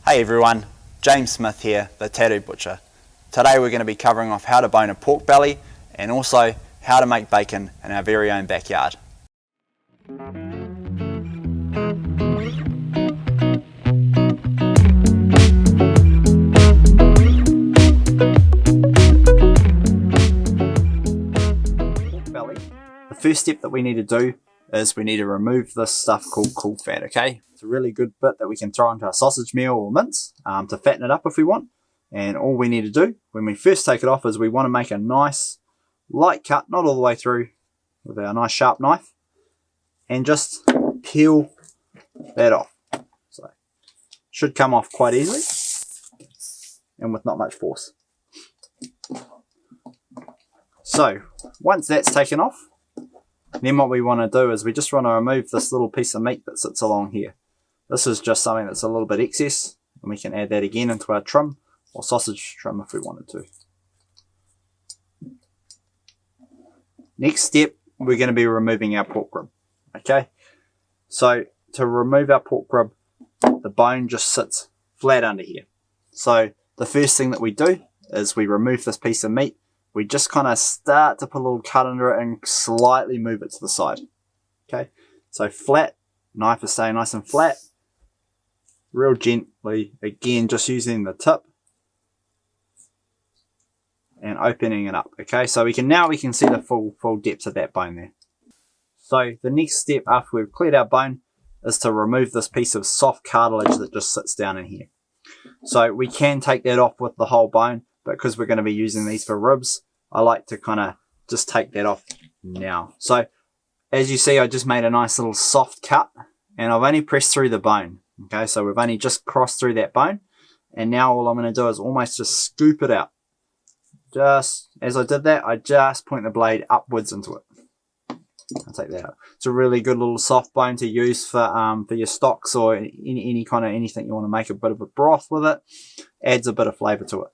Hey everyone, James Smith here, the Tattoo Butcher. Today we're going to be covering off how to bone a pork belly and also how to make bacon in our very own backyard. Pork belly. The first step that we need to do is we need to remove this stuff called cool fat, okay? It's a really good bit that we can throw into our sausage meal or mince to fatten it up if we want. And all we need to do when we first take it off is we want to make a nice light cut, not all the way through, with our nice sharp knife, and just peel that off. So should come off quite easily and with not much force. So once that's taken off, then what we want to do is we just want to remove this little piece of meat that sits along here. This is just something that's a little bit excess, and we can add that again into our trim or sausage trim if we wanted to. Next step, we're going to be removing our pork rib. Okay, so to remove our pork rib, the bone just sits flat under here. So the first thing that we do is we remove this piece of meat. We just kind of start to put a little cut under it and slightly move it to the side. Okay, so flat, knife is staying nice and flat. Real gently, again, just using the tip and opening it up. Okay, so we can see the full depth of that bone there. So the next step after we've cleared our bone is to remove this piece of soft cartilage that just sits down in here. So we can take that off with the whole bone, but because we're going to be using these for ribs, I like to kind of just take that off now. So as you see, I just made a nice little soft cut and I've only pressed through the bone. Okay, so we've only just crossed through that bone, and now all I'm going to do is almost just scoop it out. Just as I did that, I just point the blade upwards into it. I'll take that out. It's a really good little soft bone to use for your stocks or any kind of anything you want to make a bit of a broth with it. Adds a bit of flavour to it.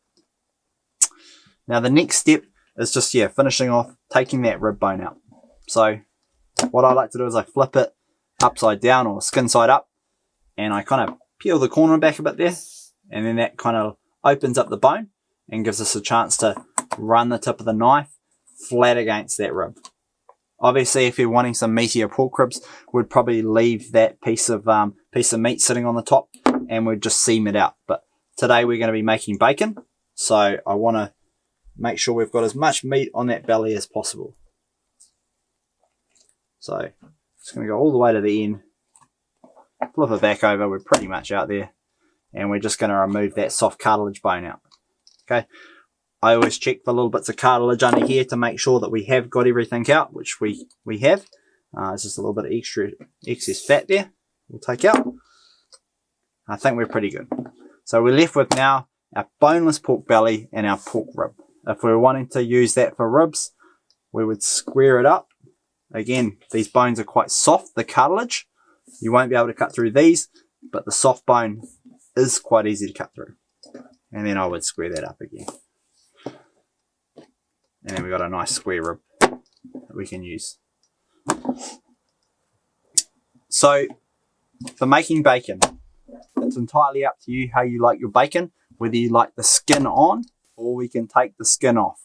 Now the next step is just finishing off taking that rib bone out. So what I like to do is I flip it upside down or skin side up, and I kind of peel the corner back a bit there, and then that kind of opens up the bone and gives us a chance to run the tip of the knife flat against that rib. Obviously, if you're wanting some meatier pork ribs, we'd probably leave that piece of meat sitting on the top and we'd just seam it out. But today we're going to be making bacon, so I want to make sure we've got as much meat on that belly as possible. So just going to go all the way to the end, flip it back over, we're pretty much out there, and we're just going to remove that soft cartilage bone out. Okay, I always check for little bits of cartilage under here to make sure that we have got everything out, which we have. It's just a little bit of excess fat there we'll take out. I think we're pretty good. So we're left with now our boneless pork belly and our pork rib. If we were wanting to use that for ribs, we would square it up. Again, these bones are quite soft, the cartilage. You won't be able to cut through these, but the soft bone is quite easy to cut through. And then I would square that up again. And then we've got a nice square rib that we can use. So, for making bacon, it's entirely up to you how you like your bacon, whether you like the skin on, or we can take the skin off,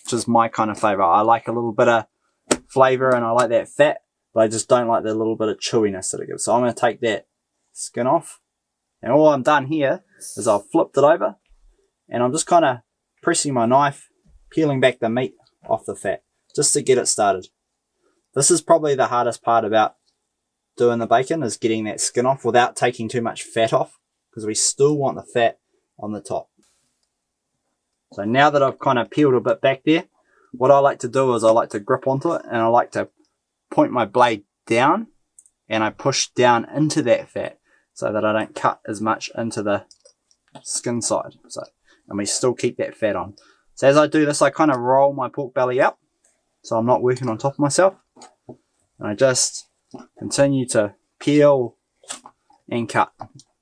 which is my kind of favourite. I like a little bit of flavour and I like that fat, but I just don't like the little bit of chewiness that it gives. So I'm going to take that skin off, and all I'm done here is I've flipped it over and I'm just kind of pressing my knife, peeling back the meat off the fat just to get it started. This is probably the hardest part about doing the bacon, is getting that skin off without taking too much fat off, because we still want the fat on the top. So now that I've kind of peeled a bit back there, what I like to do is I like to grip onto it and I like to point my blade down and I push down into that fat so that I don't cut as much into the skin side. And we still keep that fat on. So as I do this, I kind of roll my pork belly up so I'm not working on top of myself. And I just continue to peel and cut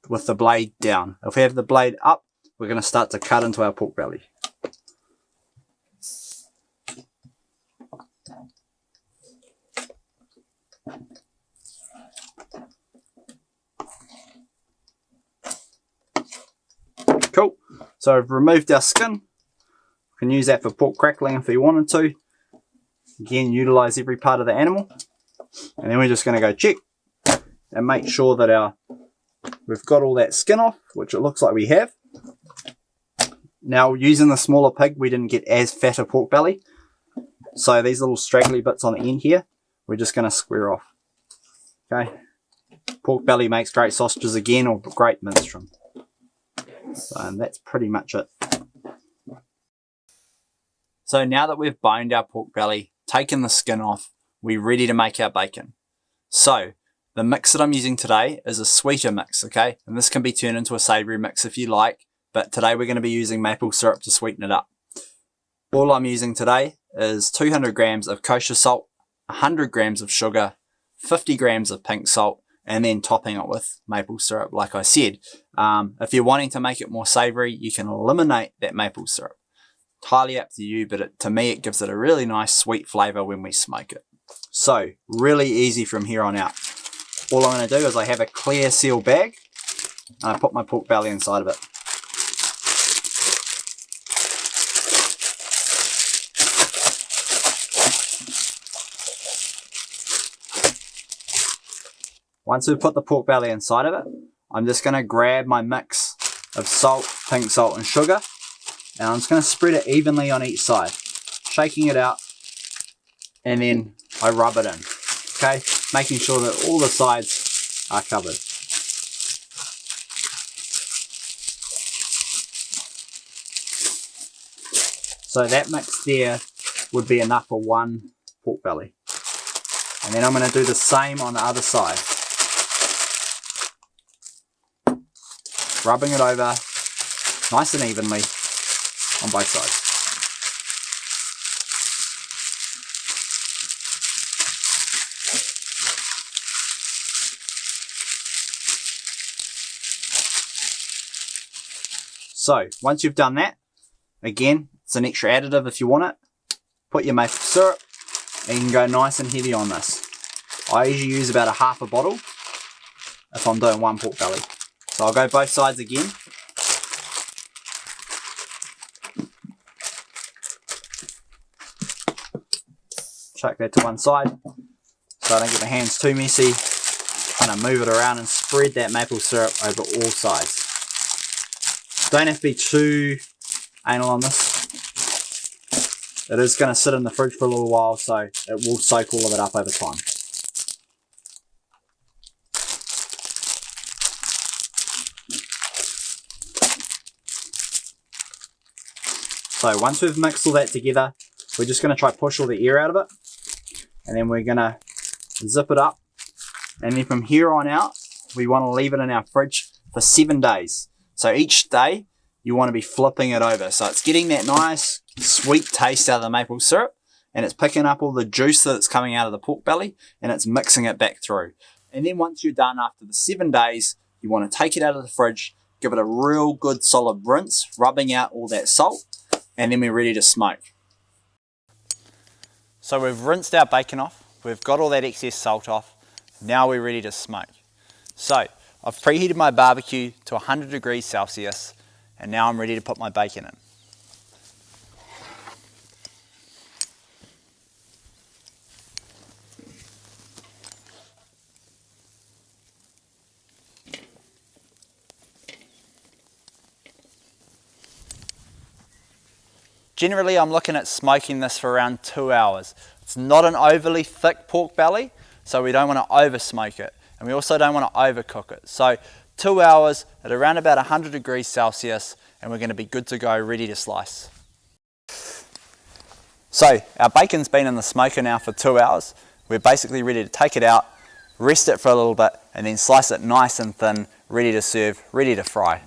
with the blade down. If we have the blade up, we're going to start to cut into our pork belly. Cool. So I've removed our skin. We can use that for pork crackling if we wanted to. Again, utilise every part of the animal. And then we're just going to go check and make sure that we've got all that skin off, which it looks like we have. Now, using the smaller pig, we didn't get as fat a pork belly. So these little straggly bits on the end here, we're just going to square off. Okay. Pork belly makes great sausages again, or great minstrel. And that's pretty much it. So now that we've boned our pork belly, taken the skin off, we're ready to make our bacon. So the mix that I'm using today is a sweeter mix, okay? And this can be turned into a savoury mix if you like, but today we're going to be using maple syrup to sweeten it up. All I'm using today is 200 grams of kosher salt, 100 grams of sugar, 50 grams of pink salt, and then topping it with maple syrup, like I said. If you're wanting to make it more savoury, you can eliminate that maple syrup. Entirely up to you, but to me it gives it a really nice sweet flavour when we smoke it. So, really easy from here on out. All I'm going to do is I have a clear seal bag, and I put my pork belly inside of it. Once we've put the pork belly inside of it, I'm just going to grab my mix of salt, pink salt and sugar, and I'm just going to spread it evenly on each side, shaking it out, and then I rub it in, okay, making sure that all the sides are covered. So that mix there would be enough for one pork belly. And then I'm going to do the same on the other side. Rubbing it over nice and evenly on both sides. So once you've done that, again, it's an extra additive if you want it. Put your maple syrup, and you can go nice and heavy on this. I usually use about a half a bottle if I'm doing one pork belly. So I'll go both sides again. Chuck that to one side so I don't get my hands too messy. Kind of move it around and spread that maple syrup over all sides. Don't have to be too anal on this. It is going to sit in the fridge for a little while, so it will soak all of it up over time. So once we've mixed all that together, we're just going to try push all the air out of it, and then we're going to zip it up, and then from here on out we want to leave it in our fridge for 7 days. So each day you want to be flipping it over, so it's getting that nice sweet taste out of the maple syrup, and it's picking up all the juice that's coming out of the pork belly, and it's mixing it back through. And then once you're done after the 7 days, you want to take it out of the fridge, give it a real good solid rinse, rubbing out all that salt, and then we're ready to smoke. So we've rinsed our bacon off, we've got all that excess salt off, now we're ready to smoke. So I've preheated my barbecue to 100 degrees Celsius, and now I'm ready to put my bacon in. Generally, I'm looking at smoking this for around 2 hours. It's not an overly thick pork belly, so we don't want to over smoke it. And we also don't want to overcook it. So 2 hours at around about 100 degrees Celsius, and we're going to be good to go, ready to slice. So our bacon's been in the smoker now for 2 hours. We're basically ready to take it out, rest it for a little bit, and then slice it nice and thin, ready to serve, ready to fry.